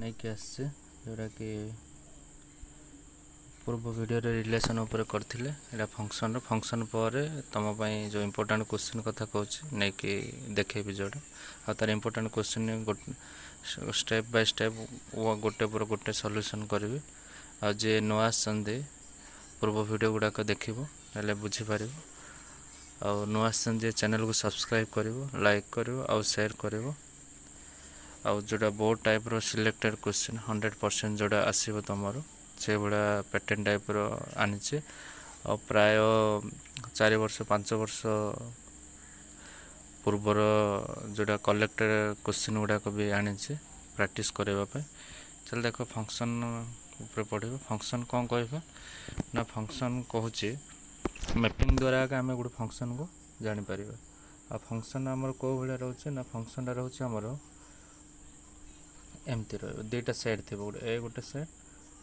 ନେଇକି ଆସିଛି, ଯେଉଁଟାକି ପୂର୍ବ ଭିଡ଼ିଓରେ ରିଲେସନ୍ ଉପରେ କରିଥିଲେ। ଏଇଟା ଫଙ୍କସନ୍ ପରେ ତୁମ ପାଇଁ ଯେଉଁ ଇମ୍ପୋର୍ଟାଣ୍ଟ କ୍ୱେଶ୍ଚିନ୍ କଥା କହୁଛି ନେଇକି ଦେଖେଇବି ଯେଉଁଟା, ଆଉ ତା'ର important question step by step ଗୋଟେ ପରେ ଗୋଟେ ସଲ୍ୟୁସନ୍ କରିବି। ଆଉ ଯିଏ ନୂଆ ଆସିଛନ୍ତି ପୂର୍ବ ଭିଡ଼ିଓ ଗୁଡ଼ାକ ଦେଖିବ, ହେଲେ ବୁଝିପାରିବ। ଆଉ ନୂଆ ଆସିଛନ୍ତି ଯିଏ ଚ୍ୟାନେଲ୍କୁ ସବସ୍କ୍ରାଇବ୍ କରିବ, ଲାଇକ୍ କରିବ ଆଉ ସେୟାର କରିବ। ଆଉ ଯେଉଁଟା ବୋର୍ଡ଼ ଟାଇପ୍ର ସିଲେକ୍ଟେଡ଼୍ କ୍ୱେଶ୍ଚିନ୍ 100% ଯେଉଁଟା ଆସିବ ତୁମର, ସେଇଭଳିଆ ପ୍ୟାଟର୍ନ ଟାଇପ୍ର ଆଣିଛି। ଆଉ ପ୍ରାୟ 4 ବର୍ଷ 5 ବର୍ଷ ପୂର୍ବର ଯେଉଁଟା କଲେକ୍ଟେଡ଼ କ୍ୱେଶ୍ଚିନ୍ ଗୁଡ଼ାକ ବି ଆଣିଛି ପ୍ରାକ୍ଟିସ୍ କରିବା ପାଇଁ। ଚାଲ ଦେଖ, ଫଙ୍କସନ୍ ଉପରେ ପଢ଼ିବ। ଫଙ୍କସନ୍ କ'ଣ କହିବା ନା, ଫଙ୍କସନ୍ କହୁଛି ମ୍ୟାପିଂ ଦ୍ୱାରା ଆମେ ଗୋଟେ ଫଙ୍କସନ୍କୁ ଜାଣିପାରିବା। ଆଉ ଫଙ୍କସନ୍ ଆମର କେଉଁ ଭଳିଆ ରହୁଛି ନା, ଫଙ୍କସନ୍ଟା ରହୁଛି ଆମର ଏମିତି ରହିବ। ଦୁଇଟା ସେଟ୍ ଥିବ, ଗୋଟେ ଏ ଗୋଟେ ସେଟ୍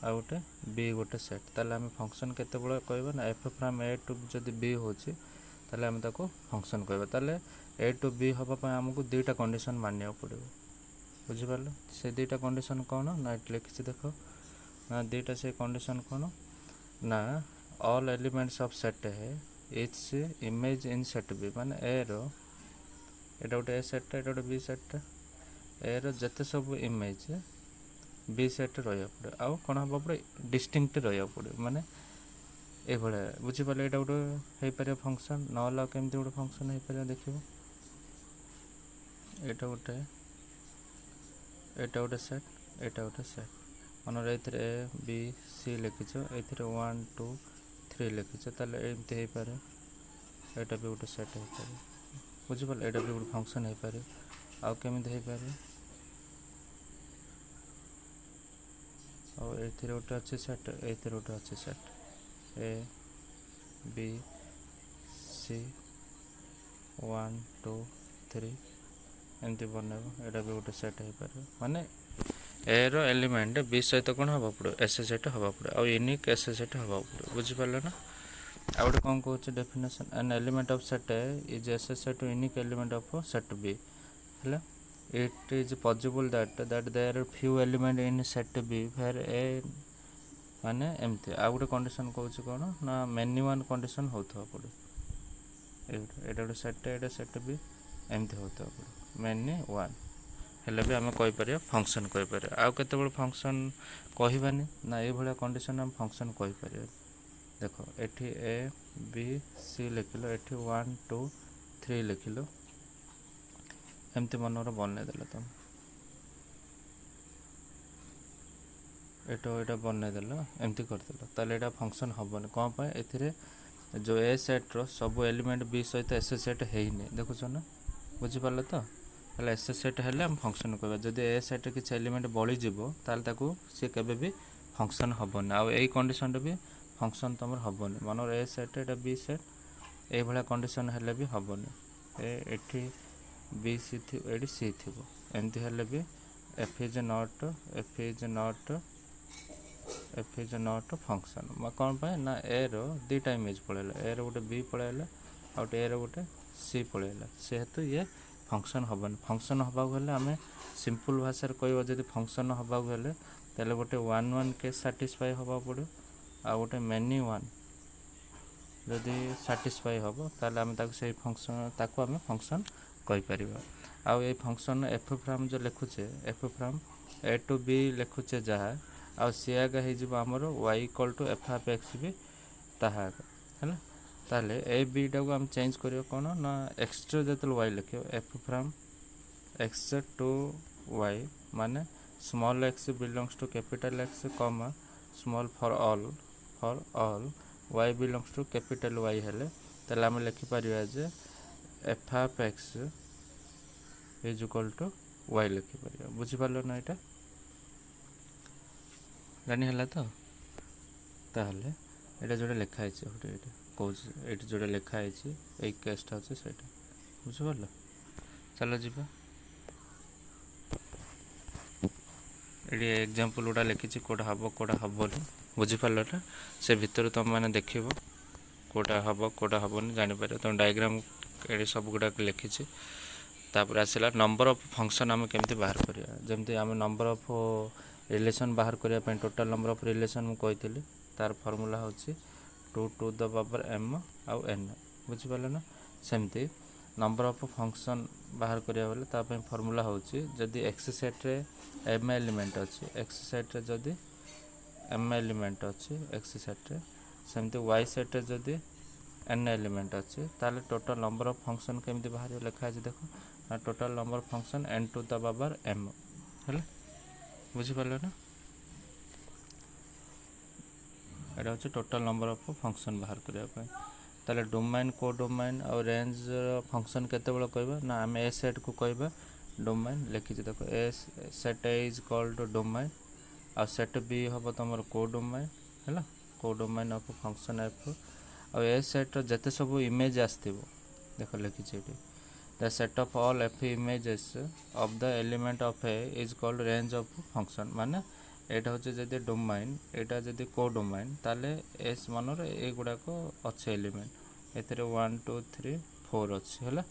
ଆଉ ଗୋଟେ ବି ଗୋଟେ ସେଟ୍। ତାହେଲେ ଆମେ ଫଙ୍କସନ୍ କେତେବେଳେ କହିବା ନା, ଏଫ୍ ଫ୍ରମ୍ ଏ ଟୁ ଯଦି ବି ହେଉଛି ତାହେଲେ ଆମେ ତାକୁ ଫଙ୍କସନ୍ କହିବା। ତାହେଲେ ଏ ଟୁ ବି ହେବା ପାଇଁ ଆମକୁ ଦୁଇଟା କଣ୍ଡିସନ୍ ମାନିବାକୁ ପଡ଼ିବ। ବୁଝିପାରିଲ? ସେ ଦୁଇଟା କଣ୍ଡିସନ୍ କ'ଣ ନା, ଏଠି ଲେଖିଛି ଦେଖ ନା, ଦୁଇଟା ସେ କଣ୍ଡିସନ୍ କ'ଣ ନା, all elements of set A its image in set B. ମାନେ ଏର, ଏଇଟା ଗୋଟେ ଏ ସେଟ୍ଟା, ଏଇଟା ଗୋଟେ ବି ସେଟ୍ଟା, ଏର ଯେତେ ସବୁ ଇମେଜ୍ ବି ସେଟ୍ରେ ରହିବାକୁ ପଡ଼ିବ। ଆଉ କ'ଣ ହେବାକୁ ପଡ଼ିବ, ଡିଷ୍ଟିଙ୍କ୍ଟ ରହିବାକୁ ପଡ଼ିବ। ମାନେ ଏଇଭଳିଆ, ବୁଝିପାରିଲ? ଏଇଟା ଗୋଟେ ହେଇପାରିବ ଫଙ୍କସନ୍, ନହେଲେ ଆଉ କେମିତି ଗୋଟେ ଫଙ୍କସନ୍ ହେଇପାରିବ ଦେଖିବ। ଏଇଟା ଗୋଟେ ସେଟ୍, ଏଇଟା ଗୋଟେ ସେଟ୍। ମନରେ ଏଇଥିରେ ଏ ବି ସି ଲେଖିଛ, ଏଇଥିରେ 1 2 3 ଲେଖିଛ, ତାହେଲେ ଏମିତି ହେଇପାରେ। ଏଇଟା ବି ଗୋଟେ ସେଟ୍ ହେଇପାରେ। ବୁଝିପାରିଲ? ଏଇଟା ବି ଗୋଟେ ଫଙ୍କସନ୍ ହେଇପାରେ। ଆଉ କେମିତି ହେଇପାରେ, ଆଉ ଏଇଥିରେ ଗୋଟେ ଅଛି ସେଟ୍, ଏଇଥିରେ ଗୋଟେ ଅଛି ସେଟ୍, ଏ ବି ସି 1 2 3 ଏମିତି ବନେଇବ। ଏଇଟା ବି ଗୋଟେ ସେଟ୍ ହେଇପାରିବ। ମାନେ ଏର ଏଲିମେଣ୍ଟ ବି ସହିତ କ'ଣ ହେବାକୁ ପଡ଼ିବ, ଏସୋସିଏଟ୍ ହେବାକୁ ପଡ଼ିବ, ଆଉ ୟୁନିକ୍ ଏସୋସିଏଟ୍ ହେବାକୁ ପଡ଼ିବ। ବୁଝିପାରିଲ ନା? ଆଉ ଗୋଟେ କ'ଣ କହୁଛି definition, an element of set A is associate to unique element of set B. ହେଲା, it is possible that there are few element in set B where a ମାନେ ଏମିତି। ଆଉ ଗୋଟେ କଣ୍ଡିସନ୍ କହୁଛି କ'ଣ ନା, ମେନି ୱାନ୍ କଣ୍ଡିସନ୍ ହେଉଥିବା ପଡ଼ିବ। ଏଇଟା ଗୋଟେ ସେଟ୍, ଏଇଟା ସେଟ୍ ବି ଏମିତି ହେଉଥିବା ପଡ଼ିବ, ମେନି ୱାନ୍ ହେଲେ ବି ଆମେ କହିପାରିବା ଫଙ୍କସନ୍ କହିପାରିବା। ଆଉ କେତେବେଳେ ଫଙ୍କସନ୍ କହିବାନି ନା, ଏଇଭଳିଆ କଣ୍ଡିସନ୍ ଆମେ ଫଙ୍କସନ୍ କହିପାରିବା। ଦେଖ, ଏଠି ଏ ବି ସି ଲେଖିଲ, ଏଠି 1 2 3 ଲେଖିଲ, ଏମିତି ମନର ବନେଇଦେଲ ତୁମେ। ଏଇଟା ବନେଇଦେଲ, ଏମିତି କରିଦେଲ, ତାହେଲେ ଏଇଟା ଫଙ୍କସନ୍ ହେବନି। କ'ଣ ପାଇଁ? ଏଥିରେ ଯେଉଁ ଏ ସେଟ୍ର ସବୁ ଏଲିମେଣ୍ଟ ବି ସହିତ ଏସୋସିଏଟ୍ ହେଇନି, ଦେଖୁଛ ନା? ବୁଝିପାରିଲ ତ? ତାହେଲେ ଏସୋସିଏଟ୍ ହେଲେ ଆମେ ଫଙ୍କସନ୍ କହିବା। ଯଦି ଏ ସେଟ୍ରେ କିଛି ଏଲିମେଣ୍ଟ ବଳିଯିବ ତାହେଲେ ତାକୁ ସିଏ କେବେ ବି ଫଙ୍କସନ୍ ହେବନି। ଆଉ ଏଇ କଣ୍ଡିସନ୍ରେ ବି ଫଙ୍କସନ୍ ତୁମର ହେବନି। ମନର ଏ ସେଟ୍, ଏଇଟା ବି ସେଟ୍, ଏଇଭଳିଆ କଣ୍ଡିସନ୍ ହେଲେ ବି ହେବନି। ଏଠି ବି ସି ଥିବ, ଏଠି ସି ଥିବ, ଏମିତି ହେଲେ ବି ଏଫ୍ ଇଜ୍ ନଟ୍ ଫଙ୍କସନ୍। କ'ଣ ପାଇଁ ନା, ଏର ଦୁଇଟା ଇମେଜ୍ ପଳେଇଲା, ଏର ଗୋଟେ ବି ପଳେଇଲା ଆଉ ଗୋଟେ ଏର ଗୋଟେ ସି ପଳେଇଲା, ସେହେତୁ ଇଏ ଫଙ୍କସନ୍ ହେବନି। ଫଙ୍କସନ୍ ହେବାକୁ ହେଲେ ଆମେ ସିମ୍ପଲ୍ ଭାଷାରେ କହିବା, ଯଦି ଫଙ୍କସନ୍ ହେବାକୁ ହେଲେ ତାହେଲେ ଗୋଟେ 1 1 କେସ୍ ସାଟିସ୍ଫାଏ ହେବାକୁ ପଡ଼ିବ, ଆଉ ଗୋଟେ ମେନି ୱାନ୍ ଯଦି ସାଟିସ୍ଫାଏ ହେବ ତାହେଲେ ଆମେ ତାକୁ ଆମେ ଫଙ୍କସନ୍ କହିପାରିବା। ଆଉ ଏଇ ଫଙ୍କସନ୍ ଏଫ୍ ଫ୍ରମ୍ ଯେଉଁ ଲେଖୁଛେ, ଏଫ୍ ଫ୍ରମ୍ ଏ ଟୁ ବି ଲେଖୁଛେ ଯାହା, ଆଉ ସିଏ ଆଗ ହେଇଯିବ ଆମର y = ଏଫ୍ ଅଫ୍ ଏକ୍ସ ବି ତାହା ଆଗ ହେଲା। ତାହେଲେ ଏ ବିଟାକୁ ଆମେ ଚେଞ୍ଜ କରିବା କ'ଣ ନା, ଏକ୍ସଟ୍ରା ଯେତେବେଳେ y ଲେଖିବ, f from x to y, ମାନେ small x belongs to capital x comma small for all y belongs to capital Y ହେଲେ, ତାହେଲେ ଆମେ ଲେଖିପାରିବା ଯେ f of x is equal to y ଲେଖିପାରିବା। ବୁଝିପାରିଲ ନା? ଏଇଟା ଜାଣି ହେଲା ତ? ତାହେଲେ ଏଇଟା ଯେଉଁଟା ଲେଖା ହେଇଛି, ଏଇଟା କହୁଛି, ଏଇଠି ଯେଉଁଟା ଲେଖା ହେଇଛି ଏଇ କେସ୍ଟା ଅଛି ସେଇଟା। ବୁଝିପାରିଲ? ଚାଲ ଯିବା। ଏଠି ଏକ୍ଜାମ୍ପଲ୍ ଗୁଡ଼ା ଲେଖିଛି, କେଉଁଟା ହେବ କେଉଁଟା ହେବନି। ବୁଝିପାରିଲ ନା? ସେ ଭିତରୁ ତୁମେମାନେ ଦେଖିବ କେଉଁଟା ହେବ କେଉଁଟା ହେବନି ଜାଣିପାରିବ। ତୁମ ଡାଇଗ୍ରାମ୍ ଏଠି ସବୁ ଗୁଡ଼ାକ ଲେଖିଛି। ତାପରେ ଆସିଲା ନମ୍ବର ଅଫ୍ ଫଙ୍କସନ୍ ଆମେ କେମିତି ବାହାର କରିବା। ଯେମିତି ଆମେ ନମ୍ବର ଅଫ୍ रिलेशन बाहर करने टोटाल नंबर ऑफ रिलेशन मु कही तार फॉर्मूला होची 2 टू द पावर m आउ n बुझिपारे ना। सेमती नंबर ऑफ फंक्शन बाहर करिया बेले ता पय फॉर्मूला होची जदि x सेट रे m एलिमेंट अछि x सेट रे जदि m एलिमेंट अछि x सेट रे सेमती y सेट रे जदि n एलिमेंट अछि ताले टोटल नंबर ऑफ फंक्शन केमती बाहर लिखा अछि देखो ना total number of function n to the power m हैला बुझि पारले ना। एटा होची टोटल नंबर ऑफ फंक्शन बाहर करिया पय ताले डोमेन को डोमेन और रेंज फंक्शन केते बेला कहबा ना हम ए सेट को कहबा डोमेन लिखि छी देखो a set A is called domain और सेट बी हबो तमर को डोमेन हैला को डोमेन ऑफ फंक्शन एफ और ए सेट जते सब इमेज आस्थिबो देखो लिखि छी eighty the set of all F images of the element of A is called range of function माने एटा होचे जदि डोमेन एटा जदि को डोमेन ताले एस मनर ए गुडा को अच्छे एलिमेंट एथरे 1 2 3 4 अछि हैला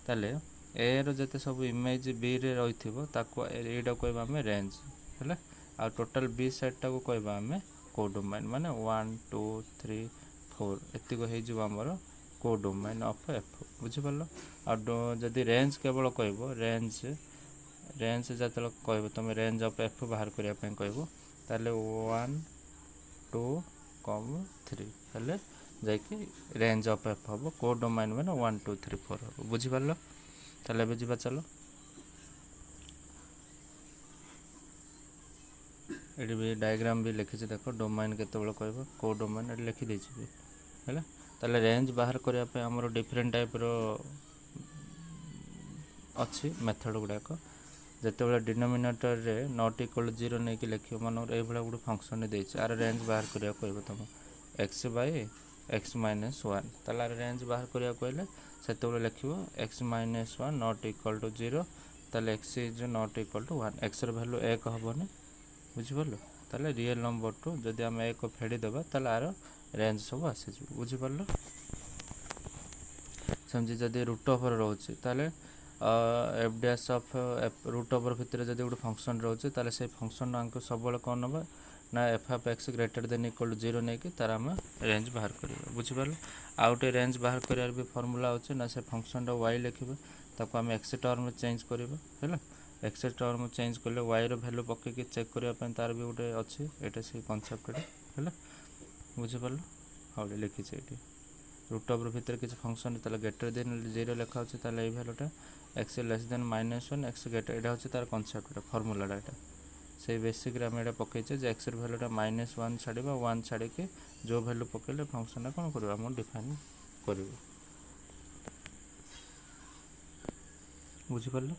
ताले ए रो जते सब इमेज बी रे रहिथिबो ताको एटा कहबा हम रेंज हैला आ टोटल बी सेट टा को कहबा हम को डोमेन माने 1 2 3 4 एति को हे जो हमर को डोमेन ऑफ एफ बुझि परलो आ जदि रेंज केवल कहबो रेंज जतल कहबो तुम रेंज ऑफ एफ बाहर करिया पय कहबो ताले 1 2 3 हेले जाय कि रेंज ऑफ एफ हबो को डोमेन माने 1 2 3 4 हबो बुझि परलो। ताले बे जिबा चलो एडी भी डायग्राम भी लिखि छी देखो डोमेन केते बेला कहबो को डोमेन एडी लिखि दै छी हैला ताले रेंज बाहर करिया पय हमरो डिफरेंट टाइप रो अच्छी मेथड गुडा को जते बेला डिनोमिनेटर रे नॉट इक्वल 0 नै कि लिखियो मनोर ए बेला गुड फंक्शन ने देछ आर रेंज बाहर करिया कहबो तम x बाय x माइनस 1 ताला रेंज बाहर करिया कहले सेते बेला लिखियो x minus 1 not equal to 0 ताले x is not equal to 1 x रो वैल्यू 1 हबोने बुझि परलो ताले रियल नंबर टू जदि हम 1 को फेडी देबा ताले आरो रेंज सब आसे जो बुझि परलो। समझि जदि रूट ओवर रहउछि ताले f dash of root over भितर जदि गोटे फंक्शन रोचे ताले से फंक्शन आंको सब बेले कोन नबा ना f of x greater than equal to 0 नै कि तार हम रेंज बाहर करियो बुझि परलो। आउटे रेंज बाहर करियार भी फार्मूला होचे ना से फंक्शन रो y लिखिबो ताको हम x टर्म चेंज करिबो हैला x टर्म चेंज करले y रो वैल्यू पके के चेक करिया पय तार भी गोटे अछि एटा से कांसेप्ट रे हैला बुझि परलो। हाउ लिखि छै एटी रूट ओवर भितर किछ फंक्शन ताले ग्रेटर देन 0 लिखा होचे ताले ए वैल्यूटा x less than -1 x greater एटा होचे तार कांसेप्ट फार्मूला डाटा से बेसिक रे हम एटा पके छै जे x र वैल्यूटा -1 छाडिबा 1 छाडी के जो वैल्यू पकेले फंक्शन कोन करबा हम डिफाइन करबो बुझि परलो।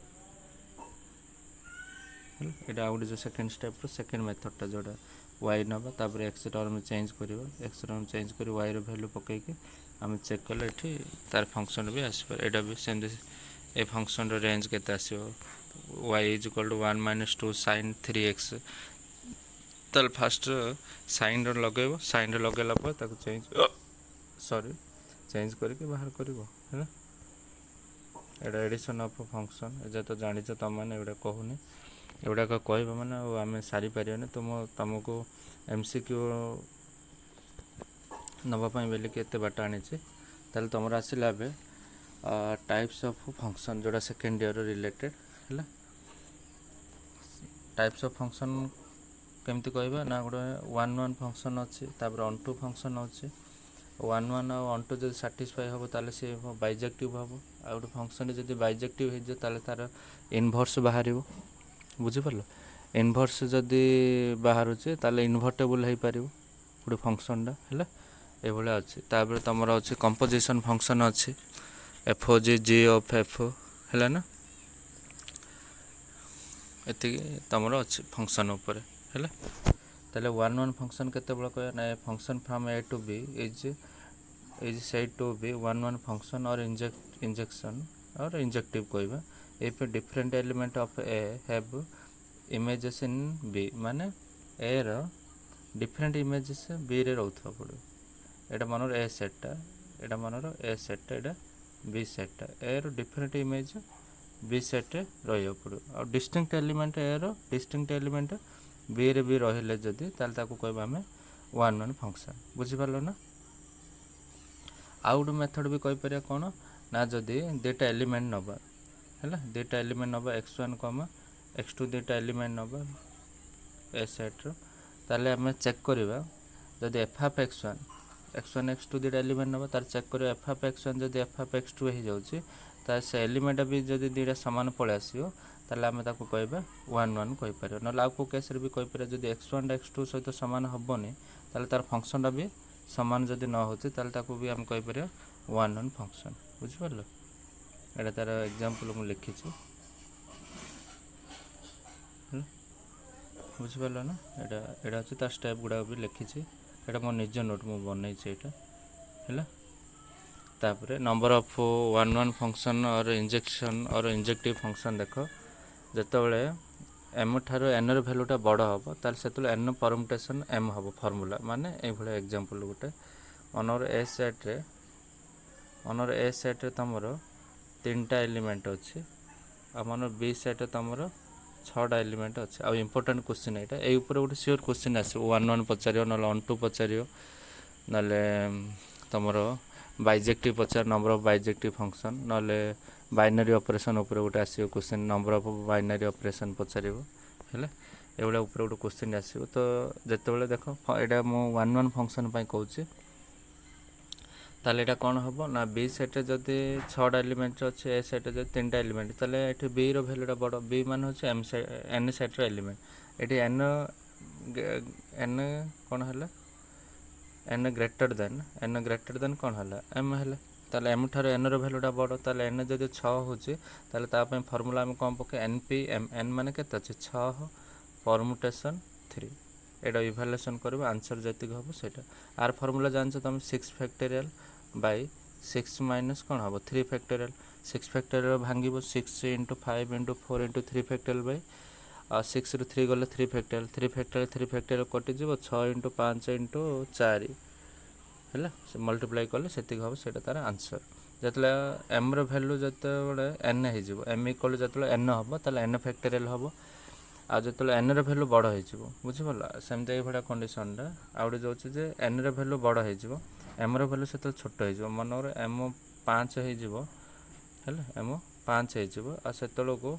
एटा आउट जो सेकंड स्टेप रो सेकंड मेथड टा जोडा y नबा तापर x टर्म चेंज करबा x टर्म चेंज करी y रो वैल्यू पके के हम चेक करले एठी तार फंक्शन भी आसी पर एटा भी सेम ए फंक्शन रो रेंज केते आसीबो y is equal to 1 - 2 sin 3x तल फर्स्ट साइन रो लगेबो साइन रो लगेला पर ताको चेंज करके बाहर करबो हैला एटा एडिशन ऑफ फंक्शन एजा तो जानि छ त माने एडा कहूनी एडा का कहबा माने हमें सारी परियोने तुमको एमसीक्यू नबा पय बेले केते बाटा आनी छै ताले तमरा आसिला बे टाइप्स ऑफ फंक्शन जोड़ा सेकेंड ईयर रिलेटेड हैला टाइप्स ऑफ फंक्शन केमती कहबा ना गोटे 1 1 फंक्शन अछि तापर ऑन टू फंक्शन अछि 1 1 और ऑन टू जदि सैटिस्फाई हबो ताले से बाइजेक्टिव हबो आ गोटे फंक्शन जदि बाइजेक्टिव हे जे ताले तार इनवर्स बाहरिबो बुझि परलो इनवर्स जदि बाहर होचे ताले इन्वर्टेबल हे पारिबो गोटे फंक्शन डा हैला ए भले अछि तापर तमरा अछि कंपोजिशन फंक्शन अछि f o g of f हैला ना एति तमर अछि फंक्शन ऊपर हैला ताले 1 1 फंक्शन केते बळ कय ना function from A to B is said to be 1 1 function और इंजेक्शन और इंजेक्टिव कहबा if different element of A have images in B माने ए रो डिफरेंट इमेजेस बी रे रहथो पड़ो एटा मनर ए सेट एटा मनर ए सेट एटा बी सेट ए रो डिफरेंट इमेज बी सेट रहियो पड़ो और डिस्टिंक्ट एलिमेंट ए रो डिस्टिंक्ट एलिमेंट बी रे भी रहिले जदि ताले ताको कहबा हमें वन वन फंक्शन बुझी पारलो ना। आउ गोटे मेथड भी कहि परिया कोन ना जदि दुटा एलिमेंट नबा हैला दुटा एलिमेंट नबा x1 x2 दुटा एलिमेंट नबा ए सेट रो ताले हमें चेक करबा जदि f ऑफ x1 x2 दुटा एलिमेंट नबा तार चेक करबा f ऑफ x1 जदि f ऑफ x2 हे जाउची ता से एलिमेंट भी जदि दुटा समान पळे आसियो ताले हमें ताको कहबा 1 1 कहि परियो न लाउ को केस रे भी कहि परियो जदि x1 x2 सहित समान हबोनी ताले तार फंक्शन भी समान जदि न होची ताले ताको भी हम कहि परियो 1 1 फंक्शन बुझि परलो। एटा तार एग्जांपल मु लिखि छी बुझि परलो ना। एटा एटा अछि ता स्टेप गुडा भी लिखि छी एटा मो निज नोट मु बनै छी एटा हैला। तापरे नंबर ऑफ 1 1 फंक्शन और इंजेक्शन और इंजेक्टिव फंक्शन देखो जतबेले m ठारो n रो वैल्यूटा बड़ हबो ताले सेतले n परमुटेशन m हबो फार्मूला माने ए भले एग्जांपल गुटे ऑनर ए सेट रे तमरो तीनटा एलिमेंट अछि आ मनर बी सेट रे तमरो 6टा एलिमेंट अछि। आ इंपोर्टेंट क्वेश्चन एटा ए ऊपर गुटे श्योर क्वेश्चन आसे 1 1 पचारियो न 1 2 पचारियो नले तमरो बाइजेक्टिव पचार नंबर ऑफ बाइजेक्टिव फंक्शन नले बाइनरी ऑपरेशन ऊपर गुटे आसीयो question number of binary operation पचारियो हैला एवला ऊपर गुटे क्वेश्चन आसीयो। तो जतेबेले देखो एटा मो 1 1 फंक्शन पई कहूची ताले एटा कोन हबो ना बी सेट रे जदि 6टा एलिमेंट अछि ए सेट रे जदि 3टा एलिमेंट ताले एठी बी रो वैल्यूटा बडो बी मान होछि एम से एन सेट रो एलिमेंट एठी एन कोन हला एन ग्रेटर देन कोन हला एम हला ताले एम ठारो एन रो वैल्यूटा बडो ताले एन जदि 6 होछि ताले ता पय फार्मूला हम कोन पके एनपी एम एन माने केते अछि 6 परमुटेशन 3 एटा इवैल्यूएशन करबा आंसर जति हबो सेटा आर फार्मूला जानछ तुम 6 फैक्टोरियल बाय 6 माइनस कोन हबो 3 फैक्टोरियल 6 फैक्टोरियल भांगिबो 6 * 5 * 4 * 3 फैक्टोरियल बाय 6 ରୁ 3 गले 3 फैक्टोरियल कटि जीवो 6 * 5 * 4 हैला से मल्टीप्लाई करले सेति हबो सेटा तार आंसर। जतले m रो वैल्यू जतले n हे जीवो m = जतले n हबो ताले n फैक्टोरियल हबो आ जतले n रो वैल्यू बड़ हे जीवो बुझि परला सेमते ए भडा कंडीशन रा आउडे जोछि जे n रो वैल्यू बड़ हे जीवो m रो वैल्यू सेतले छोट हे जीवो मनोर m 5 हे जीवो हैला m 5 हे जीवो आ सेतलो को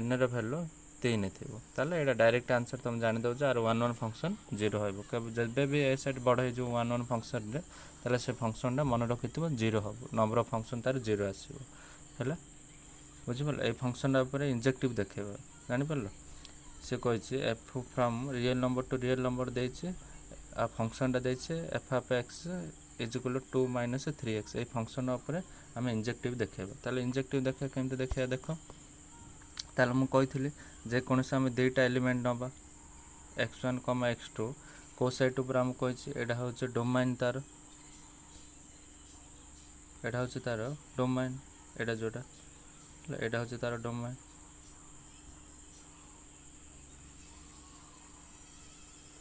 n रो वैल्यू 3 थिबो ताले एटा डायरेक्ट आंसर तुम जानि दउ जे आर 1 1 फंक्शन 0 होइबो कब जबे भी ए सेट बड़ हे जो 1 1 फंक्शन रे ताले से फंक्शन रा मन रखितबो 0 होबो नंबर ऑफ फंक्शन तार 0 आसीबो हैला बुझि परला। ए फंक्शन रा ऊपर इंजेक्टिव देखेबो जानि परलो से कहै छै f from real number two real number दै छै आ फंक्शन रा दै छै f of x = 2 - 3x a function ऊपर हम इंजेक्टिव देखेबो ताले इंजेक्टिव देखे केमते देखिया देखो ताले मु कहिथिली जे कोनसे हम दुटा एलिमेंट नबा x1, x2 को सेट ऊपर हम कहै छी एडा हो छै डोमेन तार एडा हो छै तार डोमेन एडा जोटा एडा हो छै तार डोमेन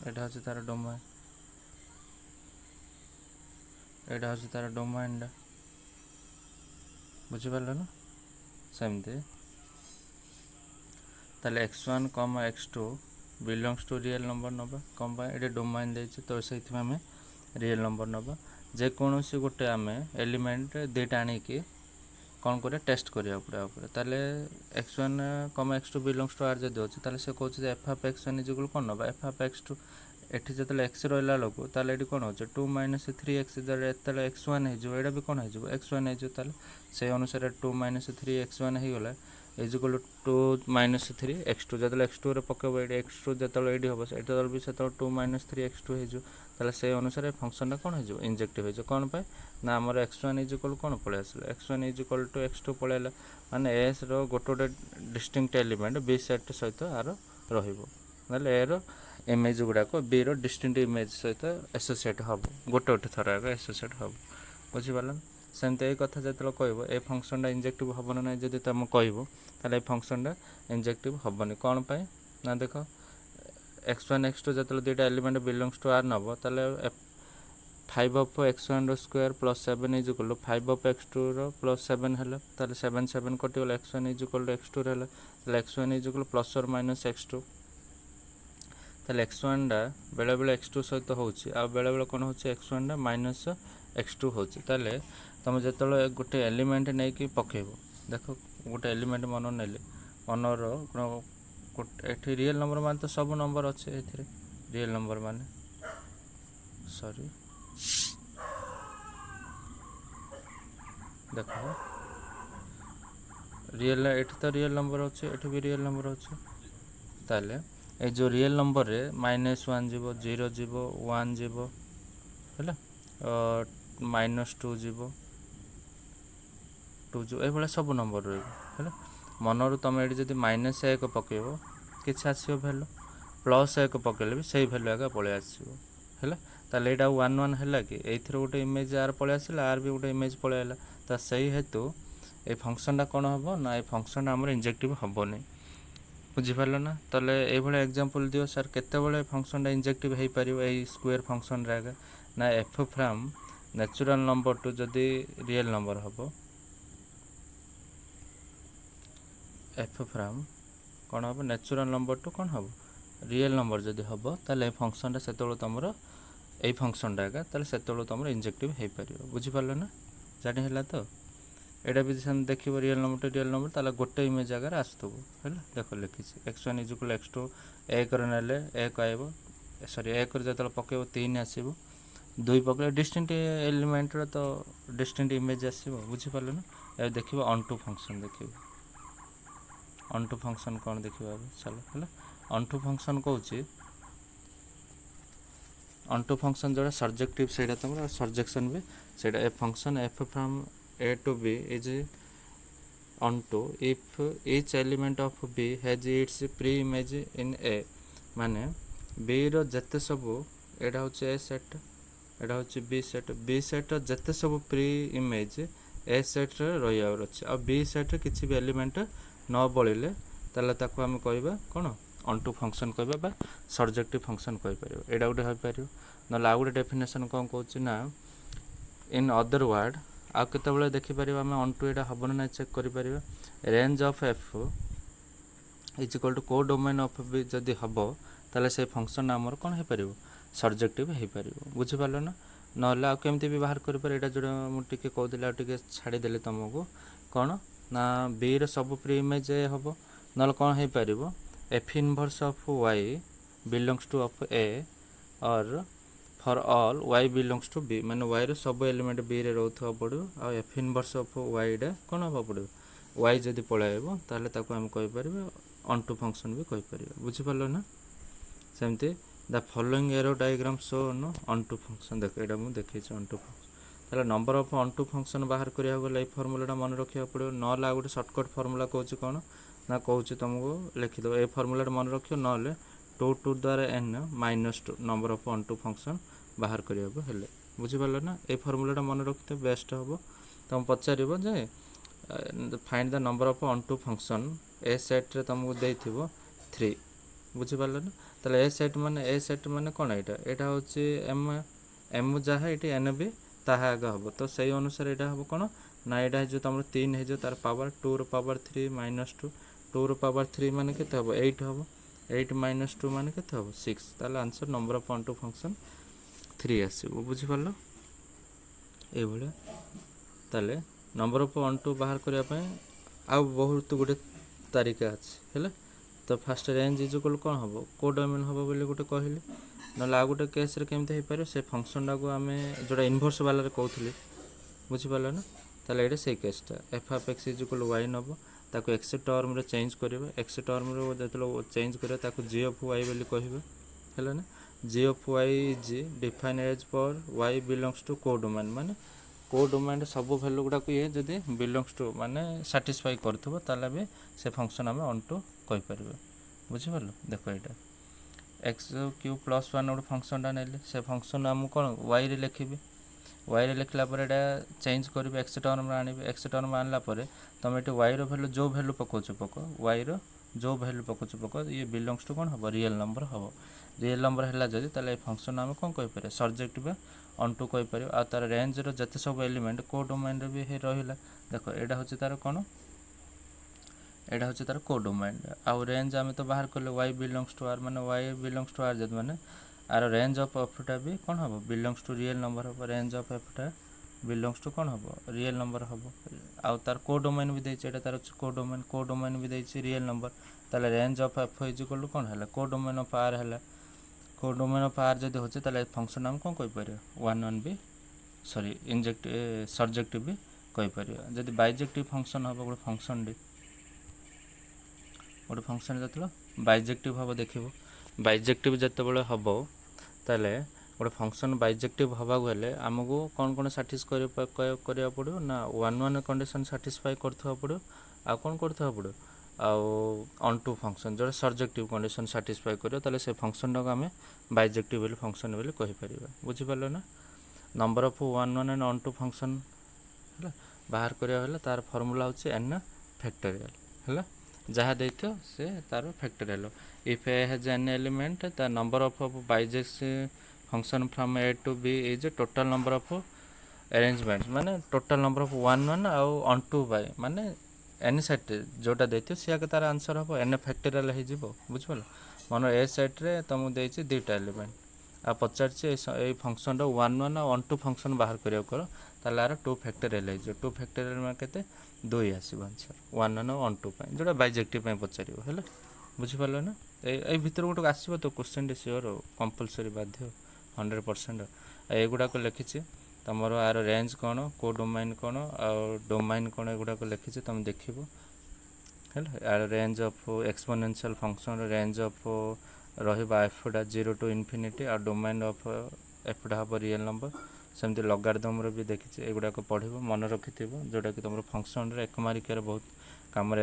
एडा हो छै तार डोमेन एडा हो छै तार डोमेन डा बुझि परलो ना सेमते ताले x1, x2 belongs to real number नबा कम बा एडे डोमेन दे छै तो सेति में रियल नंबर नबा जे कोनोसी गोटे आमे एलिमेंट देटा आनी कि कोन करे टेस्ट करिया पड़े ऊपर ताले x1, x2 belongs to r जे दोछ ताले से कहछ जे f ऑफ x1 = कोन नबा f ऑफ x2 एठी जतले x रहला लोको ताले एठी कोन होछ 2 - 3x जरे एतले x1 हे जो एडा भी कोन हे जो x1 हे जो ताले से अनुसार 2 - 3x1 हे गेला = 2 - 3x2 जतले x2 रे पकेबो एडी x2 जतले एडी होबो एतले भी सेतले 2 - 3x2 हे जो ताले से अनुसार फंक्शन रा कोन हे जो इंजेक्टिव हे जो कोन पाए ना हमर x1 = कोन पळे आसले x1 = x2 पळेला माने s रो गोटोडे डिस्टिंक्ट एलिमेंट b सेट सहित आरो रहिबो नले ए रो इमेज गुडा को b रो डिस्टिंक्ट इमेज सहित एसोसिएट हबो गोटे थरा एसोसिएट हबो बुझि परला। सेमते ए कथा जतले कहबो ए फंक्शन रा इंजेक्टिव हबो ना जदि तम कहबो ताले ए फंक्शन रा इंजेक्टिव हबोनी कोन पाए ना देखो x1 x2 जतले दुटा एलिमेंट बिलोंग्स टू r नबो ताले 5 of x1 रो स्क्वायर प्लस 7 = 5 of x2 रो प्लस 7 हला ताले 7 7 कटिवला x1 = x2 रहला ताले x1 = प्लस और माइनस x2 ତାହେଲେ x1ଟା ବେଳେବେଳେ x2 ସହିତ ହେଉଛି ଆଉ ବେଳେବେଳେ କ'ଣ ହେଉଛି x1ଟା ମାଇନସ୍ x2 ହେଉଛି। ତାହେଲେ ତୁମେ ଯେତେବେଳେ ଗୋଟେ ଏଲିମେଣ୍ଟ ନେଇକି ପକାଇବ, ଦେଖ ଗୋଟେ ଏଲିମେଣ୍ଟ ମନ ନେଲେ ମନର ଏଠି ରିଏଲ୍ ନମ୍ବର ମାନେ ତ ସବୁ ନମ୍ବର ଅଛି ଏଥିରେ, ରିଏଲ୍ ନମ୍ବର ମାନେ ଦେଖ ରିଏଲ୍, ଏଠି ତ ରିଏଲ୍ ନମ୍ବର ଅଛି, ଏଠି ବି ରିଏଲ୍ ନମ୍ବର ଅଛି। ତାହେଲେ এই ଯେଉଁ ରିଏଲ୍ ନମ୍ବରରେ -1 ଯିବ, 0 ଯିବ, 1 ଯିବ, ହେଲା, -2 ଯିବ, 2 ଯିବ, ଏଇଭଳିଆ ସବୁ ନମ୍ବର ରହିବ। ହେଲା, ମନରୁ ତୁମେ ଏଠି ଯଦି -1 ପକାଇବ କିଛି ଆସିବ ଭ୍ୟାଲୁ, +1 ପକାଇଲେ ବି ସେଇ ଭ୍ୟାଲୁ ଆଗ ପଳେଇ ଆସିବ। ହେଲା, ତାହେଲେ ଏଇଟା 1 1 ହେଲା କି ଏଇଥିରେ ଗୋଟେ ଇମେଜ୍ ଆର୍ ପଳେଇ ଆସିଲା, ଆର୍ ବି ଗୋଟେ ଇମେଜ୍ ପଳେଇ ଆସିଲା। ତ ସେଇ ହେତୁ এই ଫଙ୍କସନ୍ଟା କ'ଣ ହେବ ନା এই ଫଙ୍କସନ୍ଟା ଆମର ଇଞ୍ଜେକ୍ଟିଭ୍ ହେବନି। ବୁଝିପାରିଲ ନା? ତାହେଲେ এইଭଳିଆ ଏକ୍ଜାମ୍ପଲ୍ ଦିଅ ସାର୍ କେତେବେଳେ ଫଙ୍କସନ୍ଟା ଇଞ୍ଜେକ୍ଟିଭ୍ ହେଇପାରିବ ଏଇ ସ୍କୋୟାର ଫଙ୍କସନ୍ରେ ଆଗେ ନା f from natural number to ଯଦି ରିଏଲ୍ ନମ୍ବର ହେବ, ଏଫ୍ ଫ୍ରମ୍ କ'ଣ ହେବ ନ୍ୟାଚୁରାଲ୍ ନମ୍ବର ଟୁ କ'ଣ ହେବ ରିଏଲ୍ ନମ୍ବର ଯଦି ହେବ, ତାହେଲେ ଏ ଫଙ୍କସନ୍ଟା ସେତେବେଳେ ତୁମର ଏଇ ଫଙ୍କସନ୍ଟା ଆଗା ତାହେଲେ ସେତେବେଳେ ତୁମର ଇଞ୍ଜେକ୍ଟିଭ୍ ହେଇପାରିବ। ବୁଝିପାରିଲ ନା? ଜାଣି ହେଲା ତ? ଏଇଟା ବି ସେମିତି ଦେଖିବ real number to real number, ତାହେଲେ ଗୋଟେ ଇମେଜ୍ ଜାଗାରେ ଆସୁଥିବ। ହେଲା, ଦେଖ ଲେଖିଛି x1 = x2, 1ରେ ନେଲେ 1 ଆଇବ, ସରି 1ରେ ଯେତେବେଳେ ପକାଇବ 3 ଆସିବ, 2 ପକାଇଲେ ଡିଷ୍ଟିଣ୍ଟ ଏଲିମେଣ୍ଟର ତ ଡିଷ୍ଟିଣ୍ଟ ଇମେଜ୍ ଆସିବ। ବୁଝିପାରିଲ ନା? ଏବେ ଦେଖିବ ଅନଟୁ ଫଙ୍କସନ୍ ଦେଖିବ, ଅନଟୁ ଫଙ୍କସନ୍ କ'ଣ ଦେଖିବା ଏବେ ଚାଲ। ହେଲା, ଅନଟୁ ଫଙ୍କସନ୍ କହୁଛି ଅନଟୁ ଫଙ୍କସନ୍ ଯେଉଁଟା ସବଜେକ୍ଟିଭ୍ ସେଇଟା ତୁମର, ସବଜେକ୍ସନ୍ ବି ସେଇଟା। A function f from A to B is onto if each element of B has its pre-image in A, ମାନେ B ର ଯେତେ ସବୁ, ଏଇଟା ହେଉଛି A ସେଟ୍, ଏଇଟା ହେଉଛି B ସେଟ୍, B ସେଟ୍ର ଯେତେ ସବୁ ପ୍ରି ଇମେଜ୍ A ସେଟ୍ରେ ରହିବାର ଅଛି, ଆଉ B ସେଟ୍ରେ କିଛି ବି ଏଲିମେଣ୍ଟ ନ ବଳିଲେ ତାହେଲେ ତାକୁ ଆମେ କହିବା କ'ଣ ଅନଟୁ ଫଙ୍କସନ୍ କହିବା ବା ସବଜେକ୍ଟିଭ୍ ଫଙ୍କସନ୍ କହିପାରିବ। ଏଇଟା ଗୋଟେ ହୋଇପାରିବ। ନହେଲେ ଆଉ ଗୋଟେ ଡେଫିନେସନ୍ କ'ଣ କହୁଛି ନା ଇନ୍ ଅଦର୍ ୱାର୍ଡ଼, ଆଉ କେତେବେଳେ ଦେଖିପାରିବା ଆମେ ଅନଟୁ ଏଇଟା ହେବ ନା ନାହିଁ ଚେକ୍ କରିପାରିବା। Range of f = codomain of B ଯଦି ହେବ, ତାହେଲେ ସେଇ ଫଙ୍କସନ୍ଟା ଆମର କ'ଣ ହେଇପାରିବ ସବଜେକ୍ଟିଭ୍ ହେଇପାରିବ। ବୁଝିପାରିଲ ନା? ନହେଲେ ଆଉ କେମିତି ବି ବାହାର କରିପାରିବ, ଏଇଟା ଯେଉଁଟା ମୁଁ ଟିକେ କହୁଥିଲି ଆଉ ଟିକେ ଛାଡ଼ିଦେଲି ତୁମକୁ, କ'ଣ ନା ବିର ସବୁ ପ୍ରି ଇମେଜ୍ ଏ ହେବ, ନହେଲେ କ'ଣ ହେଇପାରିବ f inverse of y belongs to of A or for all y belongs to B, ମାନେ ୱାଇର ସବୁ ଏଲିମେଣ୍ଟ ବିରେ ରହୁଥିବାକୁ ପଡ଼ିବ, ଆଉ ଏଫ୍ ଇନଭର୍ସ ଅଫ୍ ୱାଇଟା କ'ଣ ହେବାକୁ ପଡ଼ିବ ୱାଇ ଯଦି ପଳାଇବ, ତାହେଲେ ତାକୁ ଆମେ କହିପାରିବା ଅନଟୁ ଫଙ୍କସନ୍ ବି କହିପାରିବା। ବୁଝିପାରିଲ ନା? ସେମିତି the following arrow diagram show onto function, ଦେଖ ଏଇଟା ମୁଁ ଦେଖେଇଛି ଅନଟୁ ଫଙ୍କସନ୍। ତାହେଲେ ନମ୍ବର ଅଫ୍ ଅନଟୁ ଫଙ୍କସନ୍ ବାହାର କରିବାକୁ ଗଲେ ଏଇ ଫର୍ମୁଲାଟା ମନେ ରଖିବାକୁ ପଡ଼ିବ। ନହେଲେ ଆଉ ଗୋଟେ ସର୍ଟକଟ୍ ଫର୍ମୁଲା କହୁଛି କ'ଣ ନା କହୁଛି ତୁମକୁ ଲେଖିଦେବ, ଏ ଫର୍ମୁଲାଟା ମନେ ରଖିବ, ନହେଲେ 2 ଦ୍ୱାରା n -2 number of onto function ବାହାର କରିବାକୁ ହେଲେ। ବୁଝିପାରିଲ ନା? ଏଇ ଫର୍ମୁଲାଟା ମନେ ରଖିଥିବ ବେଷ୍ଟ ହେବ। ତୁମକୁ ପଚାରିବ ଯେ find the number of onto function, A ସେଟ୍ରେ ତୁମକୁ ଦେଇଥିବ 3। ବୁଝିପାରିଲ ନା? ତାହେଲେ ଏ ସେଟ୍ ମାନେ କ'ଣ ଏଇଟା ହେଉଛି ଏମ୍ ଯାହା ଏଇଠି ଏନ୍ ବି ତାହା ଆଗ ହେବ, ତ ସେଇ ଅନୁସାରେ ଏଇଟା ହେବ କ'ଣ ନା ଏଇଟା ହେଇଯିବ ତୁମର 3 ହେଇଯିବ, ତାର ପାୱାର 2ର ପାୱାର 3 -2, 2ର ପାୱାର 3 ମାନେ କେତେ ହେବ 8 ହେବ, 8 - 2 ମାନେ କେତେ ହେବ 6। ତାହେଲେ answer number of onto function 3 ଆସିବ। ବୁଝିପାରିଲ? ଏଇଭଳିଆ ତାହେଲେ ନମ୍ବର ଅଫ୍ ଅନଟୁ ବାହାର କରିବା ପାଇଁ ଆଉ ବହୁତ ଗୋଟେ ତାରିକା ଅଛି। ହେଲା, ତ ଫାଷ୍ଟ ରେଞ୍ଜ = କ'ଣ ହେବ କୋ ଡୋମେନ୍ ହେବ ବୋଲି ଗୋଟେ କହିଲି। ନହେଲେ ଆଉ ଗୋଟେ କେସ୍ରେ କେମିତି ହେଇପାରିବ, ସେ ଫଙ୍କସନ୍ଟାକୁ ଆମେ ଯେଉଁଟା ଇନଭର୍ସ ବାଲାରେ କହୁଥିଲି। ବୁଝିପାରିଲ ନା? ତାହେଲେ ଏଇଟା ସେଇ କେସ୍ଟା ଏଫ୍ ଅଫ୍ ଏକ୍ସ = ୱାଇ ନେବ, ତାକୁ ଏକ୍ସ ଟର୍ମରେ ଚେଞ୍ଜ କରିବେ, ଏକ୍ସ ଟର୍ମରେ ଯେତେବେଳେ ଚେଞ୍ଜ କରିବା ତାକୁ ଜି ଅଫ୍ ୱାଇ ବୋଲି କହିବେ। ହେଲା ନା? G of y is define as for y belongs to codomain, ମାନେ କୋ ଡୋମେନ୍ର ସବୁ ଭ୍ୟାଲୁ ଗୁଡ଼ାକୁ ଇଏ ଯଦି ବିଲଙ୍ଗସ୍ ଟୁ ମାନେ ସାଟିସ୍ଫାଇ କରୁଥିବ, ତାହେଲେ ବି ସେ ଫଙ୍କସନ୍ ଆମେ ଅନଟୁ କହିପାରିବା। ବୁଝିପାରିଲ? ଦେଖ ଏଇଟା x³ + 1 ଗୋଟେ ଫଙ୍କସନ୍ଟା ନେଲି, ସେ ଫଙ୍କସନ୍ ଆମକୁ କ'ଣ ୱାଇରେ ଲେଖିବି, ୱାଇରେ ଲେଖିଲା ପରେ ଏଇଟା ଚେଞ୍ଜ କରିବି, ଏକ୍ସ ଟର୍ମରେ ଆଣିବି, ଏକ୍ସ ଟର୍ମ ଆଣିଲା ପରେ ତୁମେ ଏଠି ୱାଇର ଭ୍ୟାଲୁ ଯେଉଁ ଭ୍ୟାଲୁ ପକାଉଛ ପକାଅ, ୱାଇର ଯେଉଁ ଭ୍ୟାଲୁ ପକାଉଛ ପକାଅ, ଇଏ ବିଲଙ୍ଗସ୍ ଟୁ କ'ଣ ହେବ ରିଏଲ୍ ନମ୍ବର ହେବ। ରିଏଲ୍ ନମ୍ବର ହେଲା ଯଦି ତାହେଲେ ଏ ଫଙ୍କସନ୍ ଆମେ କ'ଣ କହିପାରିବା ସବଜେକ୍ଟିଭ୍ ଅନଟୁ କହିପାରିବା। ଆଉ ତା'ର ରେଞ୍ଜର ଯେତେ ସବୁ ଏଲିମେଣ୍ଟ କୋ ଡୋମେନ୍ରେ ବି ରହିଲା, ଦେଖ ଏଇଟା ହେଉଛି ତା'ର କ'ଣ एटा हूँ तार कोडोमाइन आउ रेंज आम तो बाहर कले वाई बिलंग्स टू आर माने वाई बिलंग्स टू आर जब माने आर रेंज ऑफ एफटा भी कौन हम बिलंग्स टू रियल नंबर हम रेंज ऑफ एफटा बिलंग्स टू कौन हम रियल नंबर हम आउ तार कोडोमाइन भी देछि एटा तार कोडोमाइन भी देछि रियल नंबर ताले range of f is equal to कौन है कोडोमाइन ऑफ आर है कोडोमाइन ऑफ आर जब होचे ताले फंक्शन हम कौन कहि परियो 1 1 भी सॉरी इंजेक्ट सब्जेक्टिव भी कहि परियो जदि बाइजेक्टिव फंक्शन हम गोटे फंक्शन डी गोटे फंक्शन जो बाइजेक्टिव हम देखो बाइजेक्टिव जिते हम ताले गोटे फंक्शन बाइजेक्टिव हवा हेले आमको कौन कौन साटिस्फाई करा पड़ो ना 1 1 कंडीशन साटिस्फाई करथवा पड़ो आ कौन करथवा पड़ो आउ ऑन टू फंक्शन जो सब्जेक्टिव कंडीशन साटिस्फाई करियो ताले से फंक्शन टाक आम बाइजेक्टिव बोली फंक्शन बोली कहि परिबा बुझि पारलो ना number of 1 1 and onto function है बाहर करिया हेले तार फार्मूला होची n फैक्टोरियल है जहाँ देखो से तार factorial if A has n element the number of bijective function from A to B is total number of arrangement माने टोटल नंबर ऑफ 1 1 आउ ऑन टू बाय माने एन सेट जोटा देथियो सिया के तार आंसर हम एन फैक्टोरियल हो जिवो बुझ पालो मन ए सेट रे तुमको देछि दुटा एलिमेंट आ पचार ए फंक्शन रो 1 1 ऑन टू फंक्शन बाहर करिया करो ताले आर 2 फैक्टोरियल हो 2 फैक्टोरियल में केते 2 आसीबो आंसर 1 1 ऑन टू पय जोटा बाइजेक्टिव पय पचारिबो हैला बुझि पालो ना ए भीतर गोटे आसीबो तो क्वेश्चन डी श्योर कंपलसरी बाध्य 100% एगुड़ा को लिखी तुमर आर रेंज कौन को डोमाइन कौन और डोमाइन कौन एगुड़ा को लिखी तुम देखो है R range of exponential function range of रहा एफटा 0 टू इनफिनिटी और डोमाइन ऑफ एफटा हम रियल नंबर सेमती लगारिदम भी देखी एगुड़ा को पढ़ो मन रखि जोटा कि तुम फंक्शन एक मारिकार बहुत कम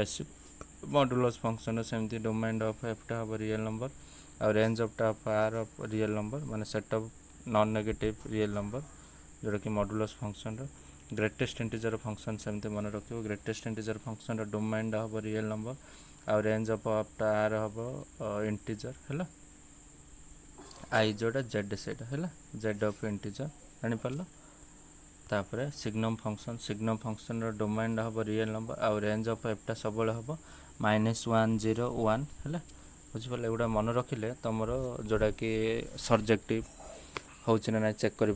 मॉडुलस फंक्शन सेमती डोमाइन ऑफ एफटा हम रियल नंबर और range of R of real number माने set of non negative real number जोटा कि modulus function greatest integer function सेमती मन रखियो ग्रेटेस्ट इंटीजर फंक्शन डोमाइन हम रियल नंबर और रेंज ऑफ आर हम इंटीजर है आई जोटा जेड सेटा है जेड ऑफ इंटीजर जानी पारलो तापर सिग्नम फंक्शन डोमाइन हम रियल नंबर और रेंज ऑफ एफटा सब हम -1 0 1 है बुझिपारे एगुड़ा मन रखिले तुम जोटा कि सब्जेक्टिव होची ना चेक करि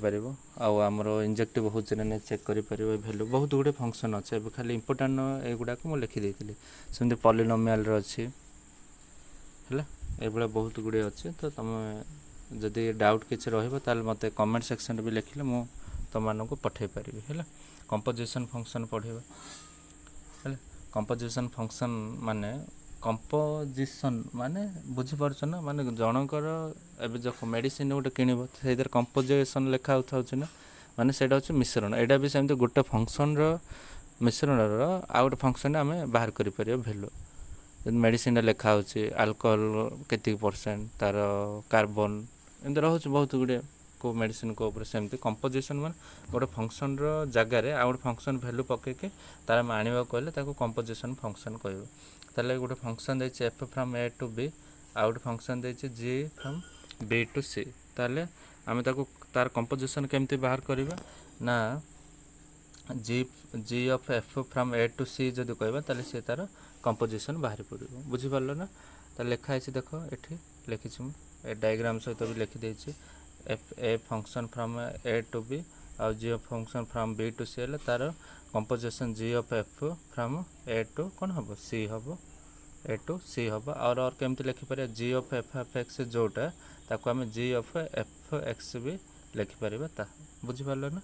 आमर इंजेक्टिव होची ना चेक करि भैल्यू बहुत गुड़े फंक्शन अच्छे खाली इंपोर्टाट एगुड़ा को लिखी देती सेमती पॉलिनोमियल अच्छी है ये बहुत गुड़े अच्छे तो तुम जदि डाउट किसी रही मत कमेंट सेक्शन भी लिखिले मु तुम को पठे पारि है कंपोजिशन फंक्शन पढ़ा है कंपोजिशन फंक्शन माने कंपोजिशन माने बुझीपार ना माने जनकर एवं जो मेडिसिन गोटे किणव से कंपोजिशन लिखा होता ना माने सेटा हूँ मिश्रण एटा भी सेमती गोटे फंक्शन मिश्रण आउ गोटे फंक्शन आम बाहर कर भैल्यू मेडिसिन लिखा हो अल्कोहल केतिक परसेंट तार कार्बन एमती रोचे बहुत गुड़े को मेडिसिन को ऊपर सेमती कंपोजिशन मान गोटे फंक्शन जगार आउ गोटे फंक्शन भैल्यू पकईके तार आम आने कहले कंपोजिशन फंक्शन कह ताले गोटे फंक्शन देछि f from A to B आउ गोटे फंक्शन देछि g from B to C ताले आम तार कंपोजिशन केमती बाहर करवा ना g of f from A to C जदि कहबा ताले से तार कंपोजिशन बाहर पड़ो बुझी पारलो ना ताले लिखा है देख ये लिखी ए डायग्राम सहित भी लिखी देछि f a function from A to B आउ g of function from B to C है तार composition g of f from A to कौन हम सी हम ए टू सी हम और केमती लिखिपर जी ऑफ एफ एक्स जोटा ताको आम जी ऑफ एफ एक्स भी लिखिपर बुझीपार ना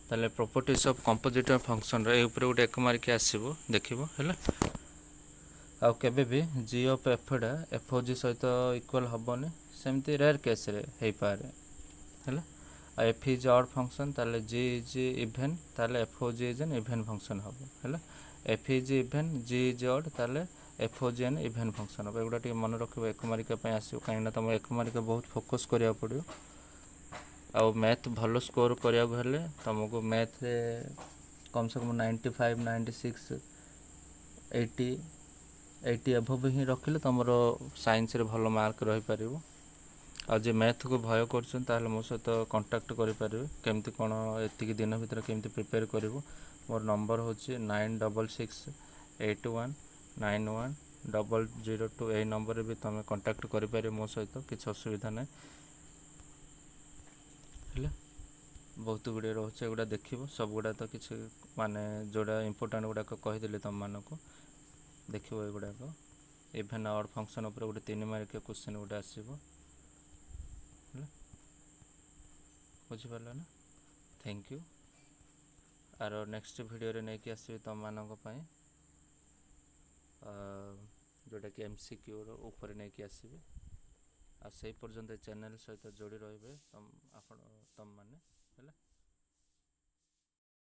ताले प्रॉपर्टीज ऑफ कंपोजिट फंक्शन रे ऊपर गोटे एक मार्क आसो देखो है आउ केबे भी जी ऑफ एफटा एफ ओ जी सहित इक्वल हेनी सेमती रेयर केस रे हो पारे है एफ इज ऑड फंक्शन ताले जी इज इवेन ताले f o g is an even function हम है f is even g is odd ताले f o g an even function हम एगुड़ा मन रख एक मार्क आसो कहीं तुम एक मार्क बहुत फोकस करा पड़ो आउ मैथ भल स्कोर कराया तुमको मैथ रे कम से कम 95 96 80 80 एभव ही रखिले तुम साइंस रे भल मार्क रही पार आ जे मैथ को भय कर मो सहित कंटाक्ट करें केमती कौन एति दिन भितर केमती प्रिपेयर करूँ मोर नंबर हूँ 9668 81910002 এই ନମ୍ବରରେ ବି ତୁମେ କଣ୍ଟାକ୍ଟ କରିପାରିବ ମୋ ସହିତ, କିଛି ଅସୁବିଧା ନାହିଁ। ହେଲେ ବହୁତ ଗୁଡ଼ିଏ ରହୁଛି, ଏଗୁଡ଼ା ଦେଖିବ ସବୁଗୁଡ଼ା ତ କିଛି ମାନେ ଯେଉଁଟା ଇମ୍ପୋର୍ଟାଣ୍ଟ ଗୁଡ଼ାକ କହିଦେଲି ତୁମମାନଙ୍କୁ, ଦେଖିବ ଏଗୁଡ଼ାକ। ଇଭେନ୍ ଅଡ୍ ଫଙ୍କସନ୍ ଉପରେ ଗୋଟେ 3 ମାର୍କିଆ କ୍ୱେଶ୍ଚିନ୍ ଗୋଟେ ଆସିବ, ହେଲା, ବୁଝିପାରିଲ ନା? Thank you. ଆର ନେକ୍ସଟ ଭିଡ଼ିଓରେ ନେଇକି ଆସିବି ତୁମମାନଙ୍କ ପାଇଁ, ଯେଉଁଟାକି MCQ ଉପରେ ନେଇକି ଆସିବି। ଆଉ ସେଇ ପର୍ଯ୍ୟନ୍ତ ଚ୍ୟାନେଲ୍ ସହିତ ଯୋଡ଼ି ରହିବେ ତୁମମାନେ, ହେଲା।